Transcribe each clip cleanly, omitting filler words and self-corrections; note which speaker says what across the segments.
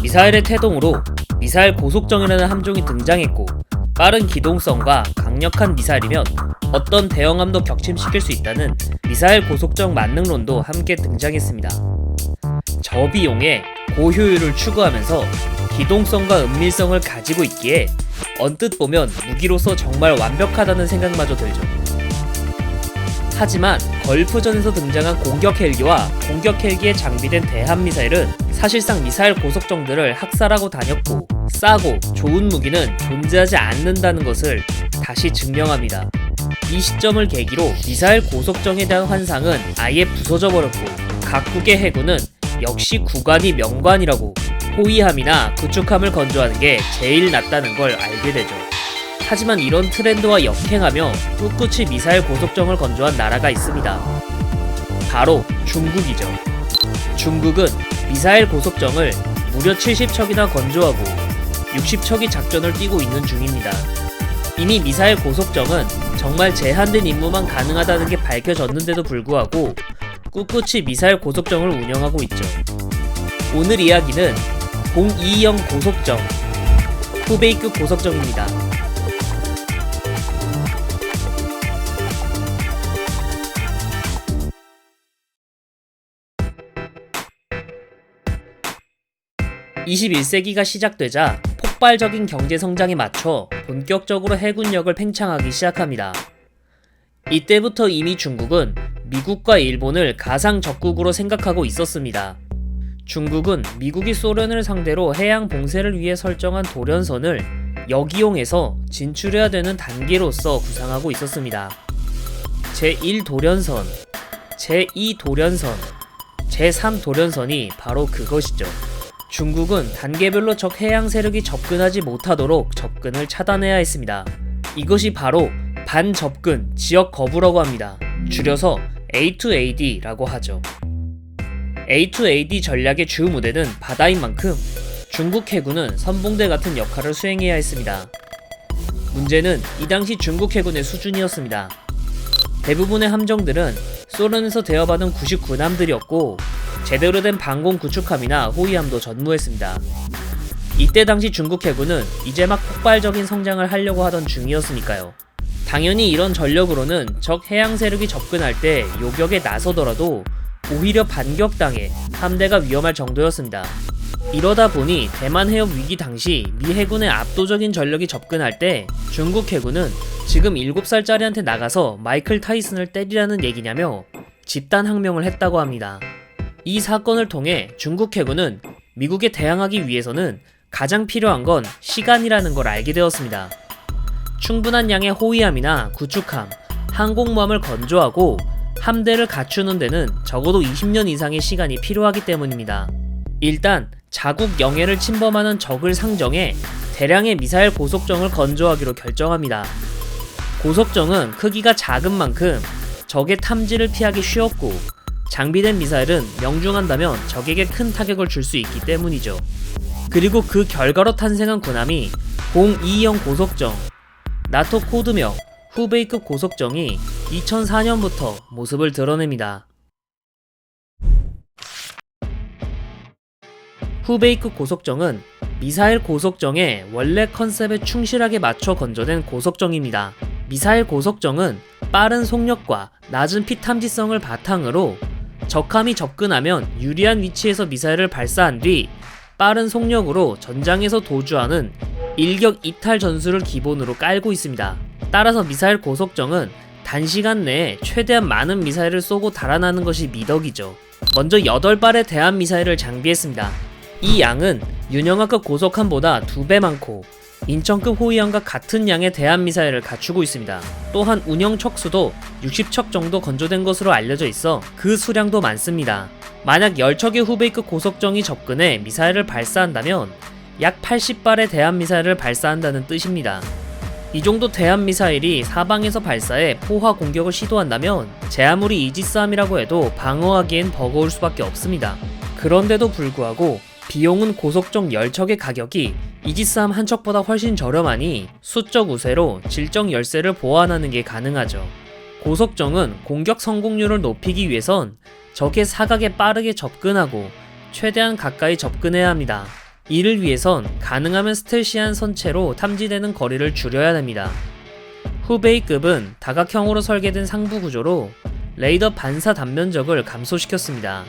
Speaker 1: 미사일의 태동으로 미사일 고속정이라는 함종이 등장했고, 빠른 기동성과 강력한 미사일이면 어떤 대형함도 격침시킬 수 있다는 미사일 고속정 만능론도 함께 등장했습니다. 저비용에 고효율을 추구하면서 기동성과 은밀성을 가지고 있기에 언뜻 보면 무기로서 정말 완벽하다는 생각마저 들죠. 하지만 걸프전에서 등장한 공격 헬기와 공격 헬기에 장비된 대함미사일은 사실상 미사일 고속정들을 학살하고 다녔고, 싸고 좋은 무기는 존재하지 않는다는 것을 다시 증명합니다. 이 시점을 계기로 미사일 고속정에 대한 환상은 아예 부서져 버렸고, 각국의 해군은 역시 구관이 명관이라고 호위함이나 구축함을 건조하는 게 제일 낫다는 걸 알게 되죠. 하지만 이런 트렌드와 역행하며 꿋꿋이 미사일 고속정을 건조한 나라가 있습니다. 바로 중국이죠. 중국은 미사일 고속정을 무려 70척이나 건조하고 60척이 작전을 뛰고 있는 중입니다. 이미 미사일 고속정은 정말 제한된 임무만 가능하다는 게 밝혀졌는데도 불구하고 꿋꿋이 미사일 고속정을 운영하고 있죠. 오늘 이야기는 022형 고속정, 후베이급 고속정입니다. (21세기가) 시작되자 폭발적인 경제 성장에 맞춰 본격적으로 해군력을 팽창하기 시작합니다. 이때부터 이미 중국은 미국과 일본을 가상 적국으로 생각하고 있었습니다. 중국은 미국이 소련을 상대로 해양 봉쇄를 위해 설정한 도련선을 역이용해서 진출해야 되는 단계로서 구상하고 있었습니다. 제1도련선, 제2도련선, 제3도련선이 바로 그것이죠. 중국은 단계별로 적 해양 세력이 접근하지 못하도록 접근을 차단해야 했습니다. 이것이 바로 반접근 지역 거부라고 합니다. 줄여서 A2AD라고 하죠. A2AD 전략의 주 무대는 바다인 만큼 중국 해군은 선봉대 같은 역할을 수행해야 했습니다. 문제는 이 당시 중국 해군의 수준이었습니다. 대부분의 함정들은 소련에서 대여받은 99함들이었고 제대로 된 방공 구축함이나 호위함도 전무했습니다. 이때 당시 중국 해군은 이제 막 폭발적인 성장을 하려고 하던 중이었으니까요. 당연히 이런 전력으로는 적 해양 세력이 접근할 때 요격에 나서더라도 오히려 반격당해 함대가 위험할 정도였습니다. 이러다 보니 대만 해협 위기 당시 미 해군의 압도적인 전력이 접근할 때 중국 해군은 지금 7살짜리한테 나가서 마이클 타이슨을 때리라는 얘기냐며 집단 항명을 했다고 합니다. 이 사건을 통해 중국 해군은 미국에 대항하기 위해서는 가장 필요한 건 시간이라는 걸 알게 되었습니다. 충분한 양의 호위함이나 구축함, 항공모함을 건조하고 함대를 갖추는 데는 적어도 20년 이상의 시간이 필요하기 때문입니다. 일단 자국 영해를 침범하는 적을 상정해 대량의 미사일 고속정을 건조하기로 결정합니다. 고속정은 크기가 작은 만큼 적의 탐지를 피하기 쉬웠고 장비된 미사일은 명중한다면 적에게 큰 타격을 줄 수 있기 때문이죠. 그리고 그 결과로 탄생한 군함이 022형 고속정, 나토 코드명 후베이급 고속정이 2004년부터 모습을 드러냅니다. 후베이급 고속정은 미사일 고속정의 원래 컨셉에 충실하게 맞춰 건조된 고속정입니다. 미사일 고속정은 빠른 속력과 낮은 피탐지성을 바탕으로 적함이 접근하면 유리한 위치에서 미사일을 발사한 뒤 빠른 속력으로 전장에서 도주하는 일격 이탈 전술을 기본으로 깔고 있습니다. 따라서 미사일 고속정은 단시간 내에 최대한 많은 미사일을 쏘고 달아나는 것이 미덕이죠. 먼저 8발의 대함미사일을 장비했습니다. 이 양은 윤영하급 고속함보다 2배 많고 인천급 호위함과 같은 양의 대함미사일을 갖추고 있습니다. 또한 운영 척수도 60척 정도 건조된 것으로 알려져 있어 그 수량도 많습니다. 만약 10척의 후베이급 고속정이 접근해 미사일을 발사한다면 약 80발의 대함미사일을 발사한다는 뜻입니다. 이 정도 대함미사일이 사방에서 발사해 포화 공격을 시도한다면 제 아무리 이지스함이라고 해도 방어하기엔 버거울 수밖에 없습니다. 그런데도 불구하고 비용은 고속정 10척의 가격이 이지스함 한 척보다 훨씬 저렴하니 수적 우세로 질적 열세를 보완하는 게 가능하죠. 고속정은 공격 성공률을 높이기 위해선 적의 사각에 빠르게 접근하고 최대한 가까이 접근해야 합니다. 이를 위해선 가능하면 스텔시한 선체로 탐지되는 거리를 줄여야 됩니다. 후베이급은 다각형으로 설계된 상부 구조로 레이더 반사 단면적을 감소시켰습니다.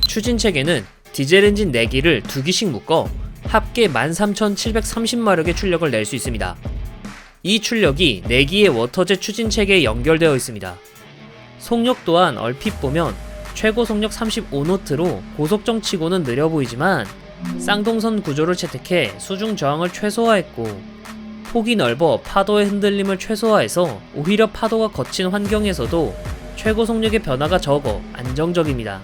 Speaker 1: 추진체계는 디젤 엔진 4기를 2기씩 묶어 합계 13,730마력의 출력을 낼 수 있습니다. 이 출력이 4기의 워터젯 추진체계에 연결되어 있습니다. 속력 또한 얼핏 보면 최고 속력 35노트로 고속정 치고는 느려 보이지만 쌍동선 구조를 채택해 수중 저항을 최소화했고 폭이 넓어 파도의 흔들림을 최소화해서 오히려 파도가 거친 환경에서도 최고 속력의 변화가 적어 안정적입니다.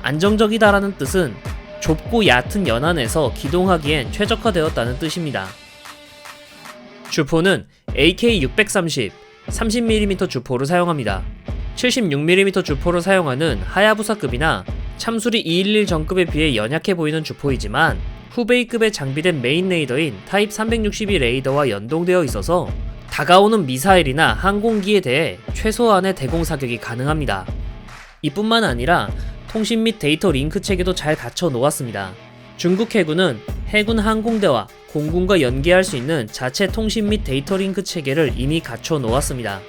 Speaker 1: 안정적이다라는 뜻은 좁고 얕은 연안에서 기동하기엔 최적화되었다는 뜻입니다. 주포는 AK630 30mm 주포를 사용합니다. 76mm 주포를 사용하는 하야부사급이나 참수리 211 전급에 비해 연약해 보이는 주포이지만 후베이급에 장비된 메인 레이더인 타입 362 레이더와 연동되어 있어서 다가오는 미사일이나 항공기에 대해 최소한의 대공 사격이 가능합니다. 이뿐만 아니라 통신 및 데이터 링크 체계도 잘 갖춰 놓았습니다. 중국 해군은 해군 항공대와 공군과 연계할 수 있는 자체 통신 및 데이터 링크 체계를 이미 갖춰 놓았습니다.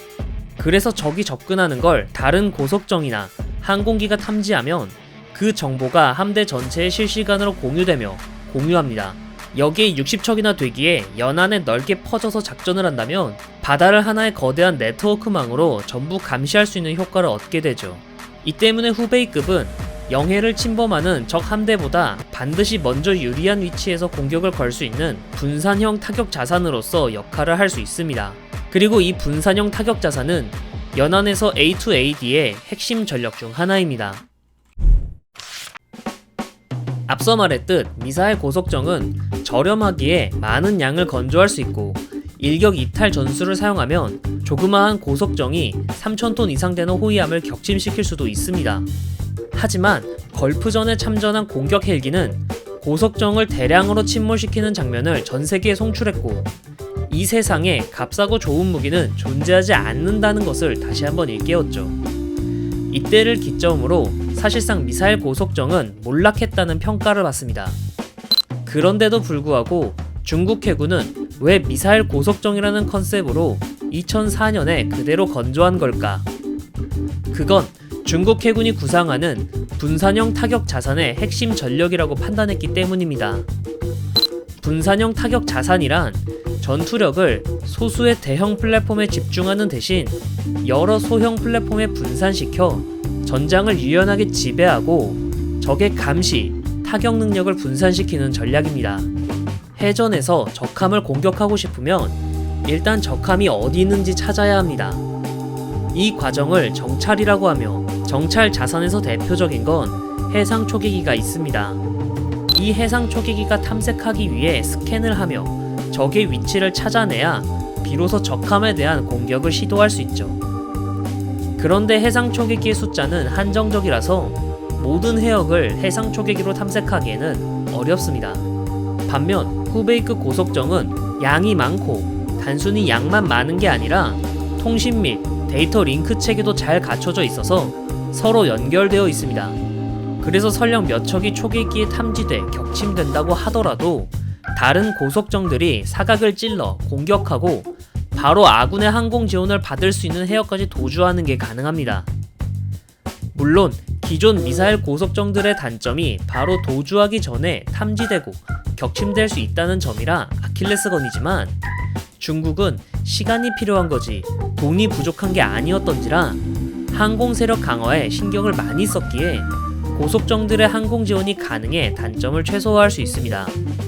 Speaker 1: 그래서 적이 접근하는 걸 다른 고속정이나 항공기가 탐지하면 그 정보가 함대 전체에 실시간으로 공유되며 공유합니다. 여기에 60척이나 되기에 연안에 넓게 퍼져서 작전을 한다면 바다를 하나의 거대한 네트워크망으로 전부 감시할 수 있는 효과를 얻게 되죠. 이 때문에 후베이급은 영해를 침범하는 적 함대보다 반드시 먼저 유리한 위치에서 공격을 걸 수 있는 분산형 타격 자산으로서 역할을 할 수 있습니다. 그리고 이 분산형 타격 자산은 연안에서 A2AD의 핵심 전력 중 하나입니다. 앞서 말했듯 미사일 고속정은 저렴하기에 많은 양을 건조할 수 있고 일격 이탈 전술을 사용하면 조그마한 고속정이 3000톤 이상 되는 호위함을 격침시킬 수도 있습니다. 하지만 걸프전에 참전한 공격 헬기는 고속정을 대량으로 침몰시키는 장면을 전 세계에 송출했고 이 세상에 값싸고 좋은 무기는 존재하지 않는다는 것을 다시 한번 일깨웠죠. 이때를 기점으로 사실상 미사일 고속정은 몰락했다는 평가를 받습니다. 그런데도 불구하고 중국 해군은 왜 미사일 고속정이라는 컨셉으로 2004년에 그대로 건조한 걸까? 그건 중국 해군이 구상하는 분산형 타격 자산의 핵심 전력이라고 판단했기 때문입니다. 분산형 타격 자산이란 전투력을 소수의 대형 플랫폼에 집중하는 대신 여러 소형 플랫폼에 분산시켜 전장을 유연하게 지배하고 적의 감시, 타격 능력을 분산시키는 전략입니다. 해전에서 적함을 공격하고 싶으면 일단 적함이 어디 있는지 찾아야 합니다. 이 과정을 정찰이라고 하며 정찰 자산에서 대표적인 건 해상 초계기가 있습니다. 이 해상 초계기가 탐색하기 위해 스캔을 하며 적의 위치를 찾아내야 비로소 적함에 대한 공격을 시도할 수 있죠. 그런데 해상 초계기의 숫자는 한정적이라서 모든 해역을 해상 초계기로 탐색하기에는 어렵습니다. 반면 후베이급 고속정은 양이 많고 단순히 양만 많은 게 아니라 통신 및 데이터 링크 체계도 잘 갖춰져 있어서 서로 연결되어 있습니다. 그래서 설령 몇 척이 초계기에 탐지돼 격침된다고 하더라도 다른 고속정들이 사각을 찔러 공격하고 바로 아군의 항공 지원을 받을 수 있는 해역까지 도주하는 게 가능합니다. 물론 기존 미사일 고속정들의 단점이 바로 도주하기 전에 탐지되고 격침될 수 있다는 점이라 아킬레스건이지만 중국은 시간이 필요한 거지 돈이 부족한 게 아니었던지라 항공 세력 강화에 신경을 많이 썼기에 고속정들의 항공 지원이 가능해 단점을 최소화할 수 있습니다.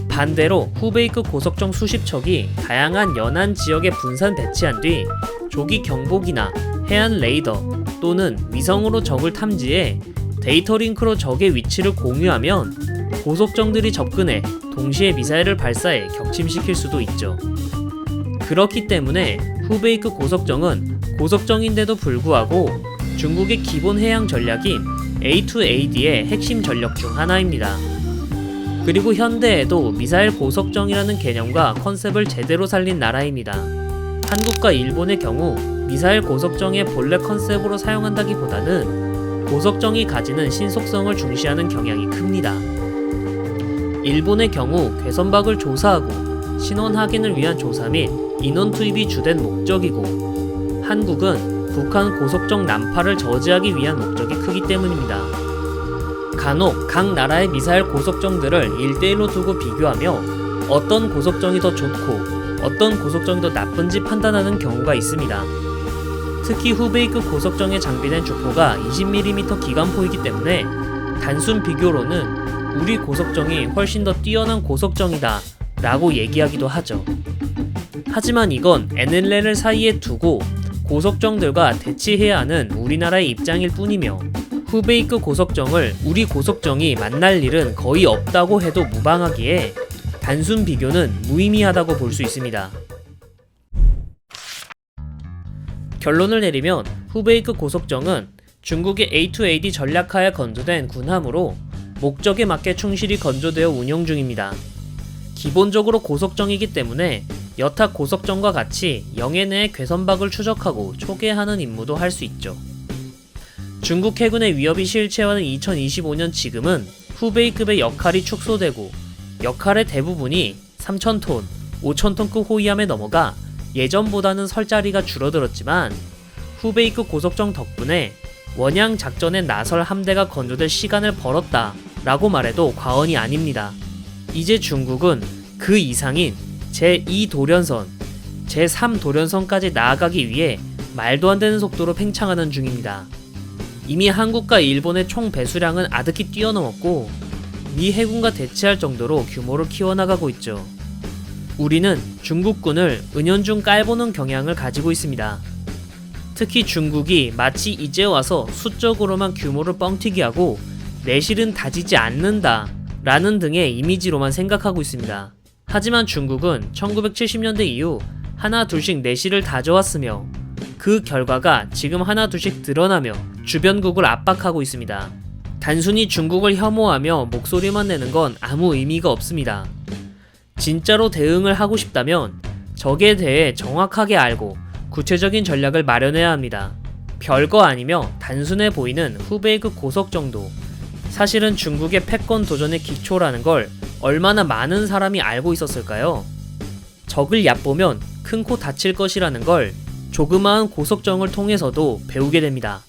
Speaker 1: 반대로 후베이급 고속정 수십 척이 다양한 연안 지역에 분산 배치한 뒤 조기 경보기나 해안 레이더 또는 위성으로 적을 탐지해 데이터 링크로 적의 위치를 공유하면 고속정들이 접근해 동시에 미사일을 발사해 격침시킬 수도 있죠. 그렇기 때문에 후베이급 고속정은 고속정인데도 불구하고 중국의 기본 해양 전략인 A2AD의 핵심 전력 중 하나입니다. 그리고 현대에도 미사일 고속정이라는 개념과 컨셉을 제대로 살린 나라입니다. 한국과 일본의 경우 미사일 고속정의 본래 컨셉으로 사용한다기보다는 고속정이 가지는 신속성을 중시하는 경향이 큽니다. 일본의 경우 괴선박을 조사하고 신원 확인을 위한 조사 및 인원 투입이 주된 목적이고, 한국은 북한 고속정 난파를 저지하기 위한 목적이 크기 때문입니다. 간혹 각 나라의 미사일 고속정들을 1대1로 두고 비교하며 어떤 고속정이 더 좋고 어떤 고속정이 더 나쁜지 판단하는 경우가 있습니다. 특히 후베이급 고속정에 장비된 주포가 20mm 기관포이기 때문에 단순 비교로는 우리 고속정이 훨씬 더 뛰어난 고속정이다 라고 얘기하기도 하죠. 하지만 이건 NLL을 사이에 두고 고속정들과 대치해야 하는 우리나라의 입장일 뿐이며, 후베이급 고속정을 우리 고속정이 만날 일은 거의 없다고 해도 무방하기에 단순 비교는 무의미하다고 볼 수 있습니다. 결론을 내리면 후베이급 고속정은 중국의 A2AD 전략하에 건조된 군함으로 목적에 맞게 충실히 건조되어 운영 중입니다. 기본적으로 고속정이기 때문에 여타 고속정과 같이 영해 내에 괴선박을 추적하고 초계하는 임무도 할 수 있죠. 중국 해군의 위협이 실체화된 2025년 지금은 후베이급의 역할이 축소되고 역할의 대부분이 3,000톤, 5,000톤급 호위함에 넘어가 예전보다는 설 자리가 줄어들었지만, 후베이급 고속정 덕분에 원양 작전에 나설 함대가 건조될 시간을 벌었다 라고 말해도 과언이 아닙니다. 이제 중국은 그 이상인 제2 도련선, 제3 도련선까지 나아가기 위해 말도 안 되는 속도로 팽창하는 중입니다. 이미 한국과 일본의 총 배수량은 아득히 뛰어넘었고 미 해군과 대치할 정도로 규모를 키워나가고 있죠. 우리는 중국군을 은연중 깔보는 경향을 가지고 있습니다. 특히 중국이 마치 이제 와서 수적으로만 규모를 뻥튀기 하고 내실은 다지지 않는다 라는 등의 이미지로만 생각하고 있습니다. 하지만 중국은 1970년대 이후 하나 둘씩 내실을 다져왔으며 그 결과가 지금 하나 둘씩 드러나며 주변국을 압박하고 있습니다. 단순히 중국을 혐오하며 목소리만 내는 건 아무 의미가 없습니다. 진짜로 대응을 하고 싶다면 적에 대해 정확하게 알고 구체적인 전략을 마련해야 합니다. 별거 아니며 단순해 보이는 후베이급 고속정도, 사실은 중국의 패권 도전의 기초라는 걸 얼마나 많은 사람이 알고 있었을까요? 적을 얕보면 큰 코 다칠 것이라는 걸 조그마한 고속정을 통해서도 배우게 됩니다.